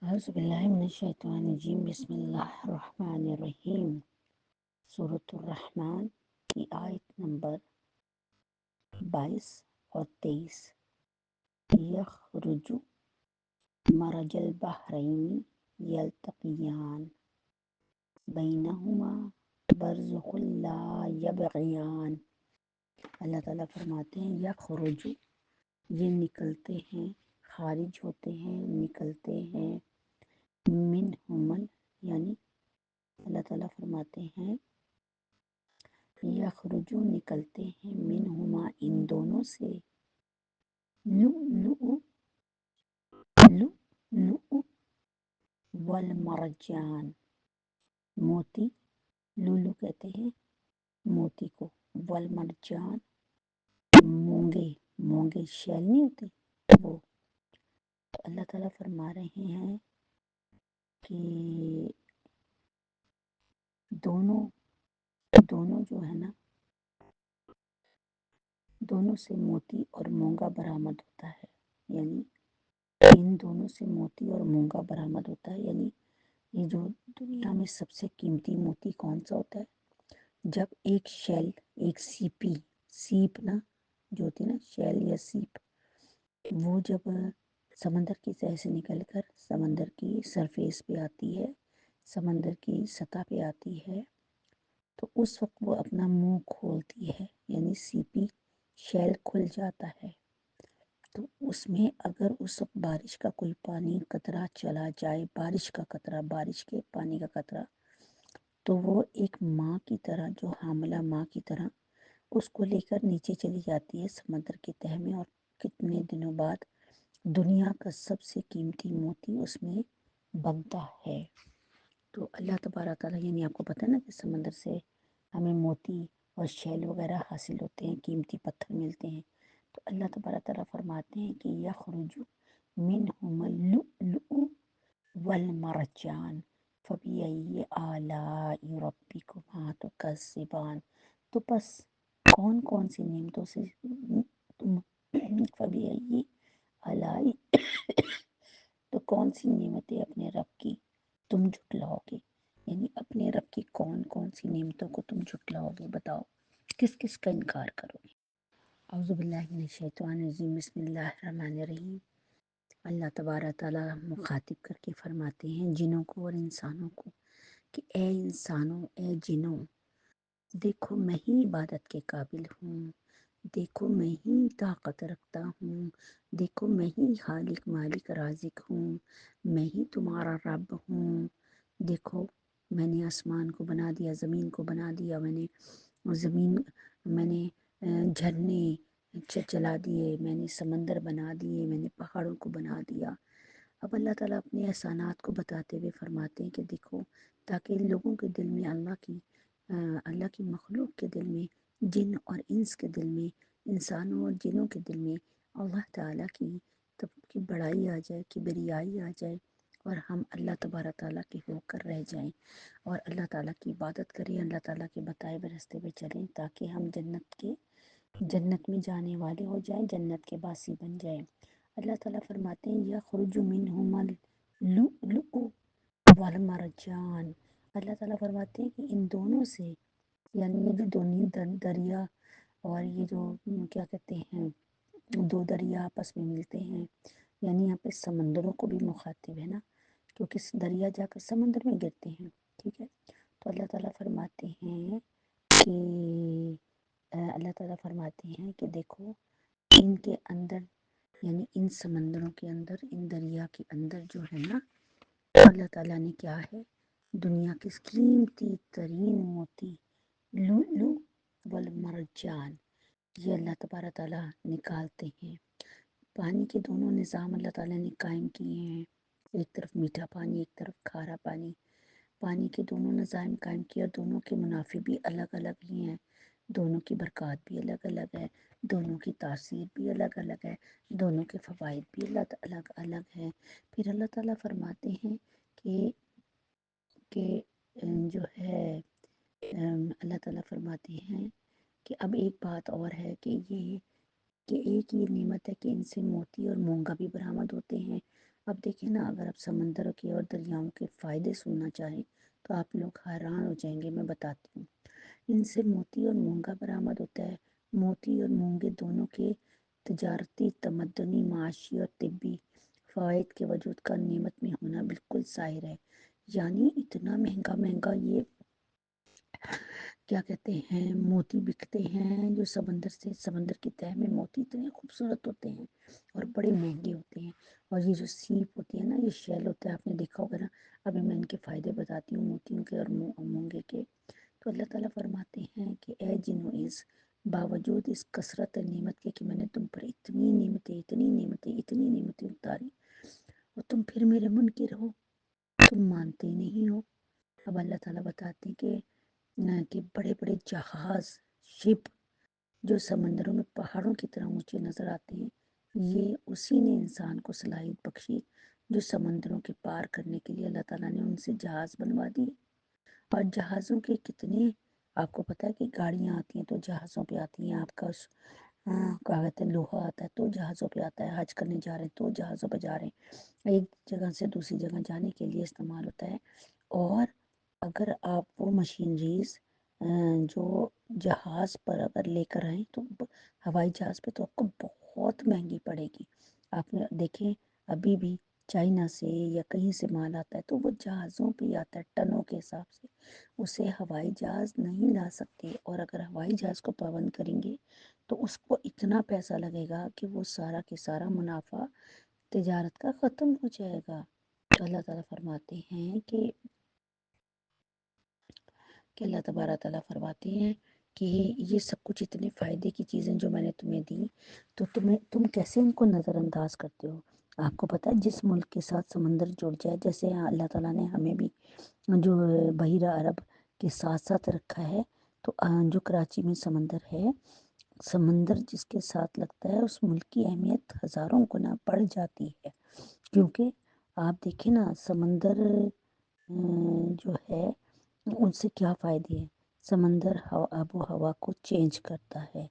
اعوذ باللہ من الشیطان الرجیم بسم اللہ الرحمن الرحیم۔ سورۃ الرحمن کی آیت نمبر 22 اور 23۔ یخرج مرج البحرین یلتقیان بینہما برزخ لا یبغیان۔ اللہ تعالیٰ فرماتے ہیں یخرج، یہ نکلتے ہیں، خارج ہوتے ہیں، نکلتے ہیں، منہما، یعنی اللہ تعالیٰ فرماتے ہیں یخرجو، نکلتے ہیں، منہما، ان دونوں سے، لؤلؤ، لؤلؤ والمرجان، موتی، لولو کہتے ہیں موتی کو، والمرجان، مونگے، مونگے شیل نہیں ہوتے وہ۔ تو اللہ تعالیٰ فرما رہے ہیں کہ دونوں جو ہے نا، دونوں سے موتی اور مونگا برآمد ہوتا ہے، یعنی ان دونوں سے موتی اور مونگا برآمد ہوتا ہے۔ یعنی یہ جو دنیا میں سب سے قیمتی موتی کون سا ہوتا ہے؟ جب ایک شیل، ایک سیپ نا، جو ہوتی ہے نا شیل یا سیپ، وہ جب سمندر کی تہہ سے نکل کر سمندر کی سرفیس پہ آتی ہے، سمندر کی سطح پہ آتی ہے، تو اس وقت وہ اپنا منہ کھولتی ہے، یعنی سیپی شیل کھل جاتا ہے۔ تو اس میں اگر اس وقت بارش کا کوئی پانی قطرہ چلا جائے، بارش کا قطرہ، بارش کے پانی کا قطرہ، تو وہ ایک ماں کی طرح، جو حاملہ ماں کی طرح اس کو لے کر نیچے چلی جاتی ہے سمندر کی تہہ میں، اور کتنے دنوں بعد دنیا کا سب سے قیمتی موتی اس میں بنتا ہے۔ تو اللہ تبارک تعالیٰ، یعنی آپ کو پتہ ہے نا کہ سمندر سے ہمیں موتی اور شیل وغیرہ حاصل ہوتے ہیں، قیمتی پتھر ملتے ہیں۔ تو اللہ تبارک تعالیٰ فرماتے ہیں کہ یخرج منہما اللؤلؤ والمرجان فبأي آلاء ربكما تكذبان۔ تو بس کون کون سی نعمتوں سے تم فبأي آلاء تو کون سی نعمتیں اپنے رب کی تم جھٹلاؤ گے، یعنی اپنے رب کی کون کون سی نعمتوں کو تم جھٹلاؤ گے، بتاؤ کس کس کا انکار کرو گے۔ اعوذ باللہ من الشیطان الرجیم بسم اللہ الرحمن الرحیم۔ اللہ تبارک تعالیٰ مخاطب کر کے فرماتے ہیں جنوں کو اور انسانوں کو کہ اے انسانوں، اے جنوں، دیکھو میں ہی عبادت کے قابل ہوں، دیکھو میں ہی طاقت رکھتا ہوں، دیکھو میں ہی خالق مالک رازق ہوں، میں ہی تمہارا رب ہوں۔ دیکھو میں نے آسمان کو بنا دیا، زمین کو بنا دیا، میں نے جھرنے چلا دیے، میں نے سمندر بنا دیے، میں نے پہاڑوں کو بنا دیا۔ اب اللہ تعالیٰ اپنے احسانات کو بتاتے ہوئے فرماتے ہیں کہ دیکھو، تاکہ لوگوں کے دل میں اللہ کی مخلوق کے دل میں، جن اور انس کے دل میں، انسانوں اور جنوں کے دل میں اللہ تعالیٰ کی بڑائی آ جائے، کبریائی آ جائے، اور ہم اللہ تبارک تعالیٰ کے ہو کر رہ جائیں اور اللہ تعالیٰ کی عبادت کریں، اللہ تعالیٰ کے بتائے ہوئے راستے پہ چلیں، تاکہ ہم جنت میں جانے والے ہو جائیں، جنت کے باسی بن جائیں۔ اللہ تعالیٰ فرماتے ہیں یخرج منہما اللؤلؤ والمرجان۔ اللہ تعالیٰ فرماتے ہیں کہ ان دونوں سے، یعنی یہ جو دونوں دریا، اور یہ جو کیا کہتے ہیں، دو دریا آپس میں ملتے ہیں، یعنی یہاں پہ سمندروں کو بھی مخاطب ہے نا، کیونکہ دریا جا کر سمندر میں گرتے ہیں، ٹھیک ہے۔ تو اللہ تعالیٰ فرماتے ہیں کہ دیکھو ان کے اندر، یعنی ان سمندروں کے اندر، ان دریا کے اندر جو ہے نا، اللہ تعالیٰ نے کیا ہے، دنیا کی قیمتی ترین موتی لؤلؤ والمرجان، یہ اللہ تبارک تعالیٰ نکالتے ہیں۔ پانی کے دونوں نظام اللہ تعالیٰ نے قائم کیے ہیں، ایک طرف میٹھا پانی، ایک طرف کھارا پانی۔ پانی کے دونوں نظام قائم کیا، دونوں کے منافع بھی الگ الگ ہی ہیں، دونوں کی برکات بھی الگ الگ ہے، دونوں کی تاثیر بھی الگ الگ ہے، دونوں کے فوائد بھی الگ الگ ہیں۔ پھر اللہ تعالیٰ فرماتے ہیں کہ جو ہے اللہ تعالیٰ فرماتے ہیں کہ اب ایک بات اور ہے کہ ایک یہ نعمت ہے کہ ان سے موتی اور مونگا بھی برآمد ہوتے ہیں۔ اب دیکھیں نا، اگر آپ سمندروں کے اور دریاؤں کے فائدے سننا چاہیں تو آپ لوگ حیران ہو جائیں گے. میں بتاتی ہوں. ان سے موتی اور مونگا برآمد ہوتا ہے. موتی اور مونگے دونوں کے تجارتی، تمدنی، معاشی اور طبی فوائد کے وجود کا نعمت میں ہونا بالکل ظاہر ہے. یعنی اتنا مہنگا مہنگا یہ کیا کہتے ہیں موتی بکتے ہیں، جو سمندر کی تہہ میں موتی اتنے خوبصورت ہوتے ہیں اور بڑے مہنگے ہوتے ہیں. اور یہ جو سیپ ہوتی ہے نا، یہ شیل ہوتا ہے، آپ نے دیکھا ہوگا نا. ابھی میں ان کے فائدے بتاتی ہوں، موتیوں کے اور مونگے کے. تو اللہ تعالیٰ فرماتے ہیں کہ اے جنو انس، باوجود اس کثرت نعمت کے کہ میں نے تم پر اتنی نعمتیں اتاری، اور تم پھر میرے منکر ہو، تم مانتے نہیں ہو. اب اللہ تعالیٰ بتاتے ہیں کہ بڑے بڑے جہاز، شپ جو سمندروں میں پہاڑوں کی طرح اونچے نظر آتے ہیں، یہ اسی نے انسان کو صلاحیت بخشی جو سمندروں کے پار کرنے کے لیے اللہ تعالیٰ نے ان سے جہاز بنوا دی. اور جہازوں کے کتنے، آپ کو پتا ہے کہ گاڑیاں آتی ہیں تو جہازوں پہ آتی ہیں. آپ کا کیا کہتے ہیں لوہا آتا ہے تو جہازوں پہ آتا ہے. حج کرنے جا رہے ہیں تو جہازوں پہ جا رہے ہیں. ایک جگہ سے دوسری جگہ جانے کے لیے استعمال ہوتا ہے. اور اگر آپ وہ مشینریز جو جہاز پر اگر لے کر آئیں تو ہوائی جہاز پہ تو آپ کو بہت مہنگی پڑے گی. آپ نے دیکھیں ابھی بھی چائنا سے یا کہیں سے مال آتا ہے تو وہ جہازوں پہ آتا ہے ٹنوں کے حساب سے. اسے ہوائی جہاز نہیں لا سکتے، اور اگر ہوائی جہاز کو پابند کریں گے تو اس کو اتنا پیسہ لگے گا کہ وہ سارا کے سارا منافع تجارت کا ختم ہو جائے گا. تو اللہ تعالیٰ فرماتے ہیں کہ اللہ تبارک تعالیٰ فرماتے ہیں کہ یہ سب کچھ اتنے فائدے کی چیزیں جو میں نے تمہیں دی، تو تم کیسے ان کو نظر انداز کرتے ہو؟ آپ کو پتا ہے جس ملک کے ساتھ سمندر جڑ جائے، جیسے اللہ تعالیٰ نے ہمیں بھی جو بحیرہ عرب کے ساتھ ساتھ رکھا ہے، تو جو کراچی میں سمندر ہے، سمندر جس کے ساتھ لگتا ہے اس ملک کی اہمیت ہزاروں گنا بڑھ جاتی ہے. کیونکہ آپ دیکھیں نا، سمندر جو ہے ان سے کیا فائدے ہیں. سمندر آب و ہوا کو چینج کرتا ہے،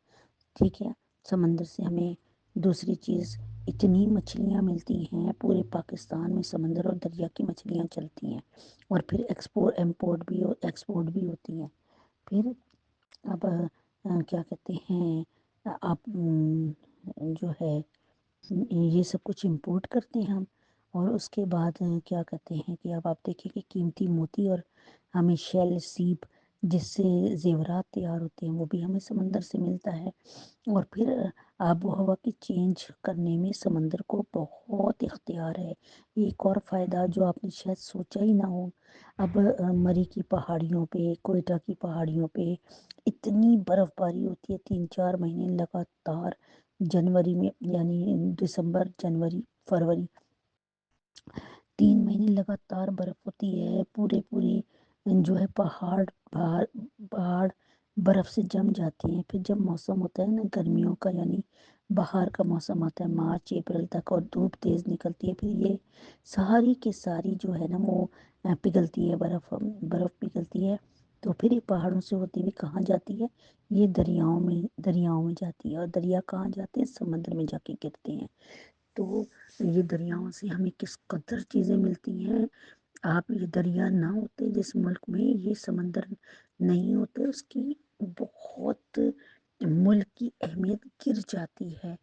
ٹھیک ہے. سمندر سے ہمیں دوسری چیز، اتنی مچھلیاں ملتی ہیں پورے پاکستان میں، سمندر اور دریا کی مچھلیاں چلتی ہیں، اور پھر ایکسپورٹ بھی ہوتی ہیں. پھر اب کیا کہتے ہیں آپ جو ہے یہ سب کچھ امپورٹ کرتے ہیں ہم. اور اس کے بعد کیا کہتے ہیں کہ اب آپ دیکھیں کہ قیمتی موتی اور ہمیں شیل، سیپ جس سے زیورات تیار ہوتے ہیں وہ بھی ہمیں سمندر سے ملتا ہے. اور پھر آب و ہوا کی چینج کرنے میں سمندر کو بہت اختیار ہے. ایک اور فائدہ جو آپ نے شاید سوچا ہی نہ ہو، اب مری کی پہاڑیوں پہ، کوئٹہ کی پہاڑیوں پہ اتنی برف باری ہوتی ہے 3-4 مہینے لگاتار. جنوری میں یعنی دسمبر، جنوری، فروری، 3 مہینے لگاتار برف ہوتی ہے. پوری جو ہے پہاڑ برف سے جم جاتے ہیں. پھر جب موسم ہوتا ہے نا گرمیوں کا، یعنی باہر کا موسم آتا ہے مارچ اپریل تک، اور دھوپ تیز نکلتی ہے، پھر یہ ساری کی ساری جو ہے نا وہ پگھلتی ہے، برف پگھلتی ہے. تو پھر یہ پہاڑوں سے ہوتی ہوئی کہاں جاتی ہے؟ یہ دریاؤں میں جاتی ہے. اور دریا کہاں جاتے ہیں؟ سمندر میں جا کے گرتے ہیں. تو یہ دریاؤں سے ہمیں کس قدر چیزیں ملتی ہیں. آپ یہ دریا نہ ہوتے جس ملک میں، یہ سمندر نہیں ہوتے، اس کی بہت ملک کی اہمیت گر جاتی ہے.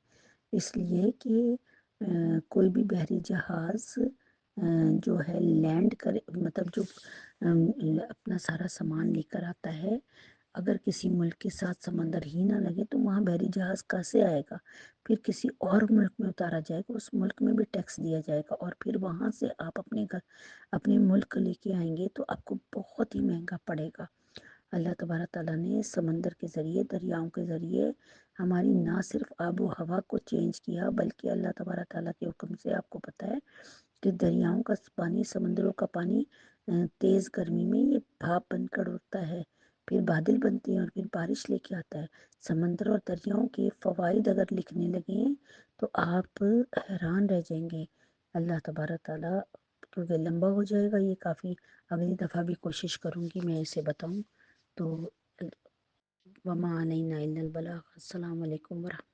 اس لیے کہ کوئی بھی بحری جہاز جو ہے لینڈ کرے، مطلب جو اپنا سارا سامان لے کر آتا ہے، اگر کسی ملک کے ساتھ سمندر ہی نہ لگے تو وہاں بحری جہاز کیسے آئے گا؟ پھر کسی اور ملک میں اتارا جائے گا، اس ملک میں بھی ٹیکس دیا جائے گا، اور پھر وہاں سے آپ اپنے ملک لے کے آئیں گے تو آپ کو بہت ہی مہنگا پڑے گا. اللہ تبارک تعالیٰ نے سمندر کے ذریعے، دریاؤں کے ذریعے ہماری نہ صرف آب و ہوا کو چینج کیا، بلکہ اللہ تبارک تعالیٰ کے حکم سے آپ کو پتہ ہے کہ دریاؤں کا پانی، سمندروں کا پانی تیز گرمی میں یہ بھاپ بن کر اڑتا ہے، پھر بادل بنتے ہیں اور پھر بارش لے کے آتا ہے. سمندر اور دریاؤں کے فوائد اگر لکھنے لگے ہیں تو آپ حیران رہ جائیں گے. اللہ تبارک تعالیٰ، کیونکہ لمبا ہو جائے گا یہ کافی، اگلی دفعہ بھی کوشش کروں گی میں اسے بتاؤں. تو وما علینا الا البلاغ. السلام علیکم ورحمۃ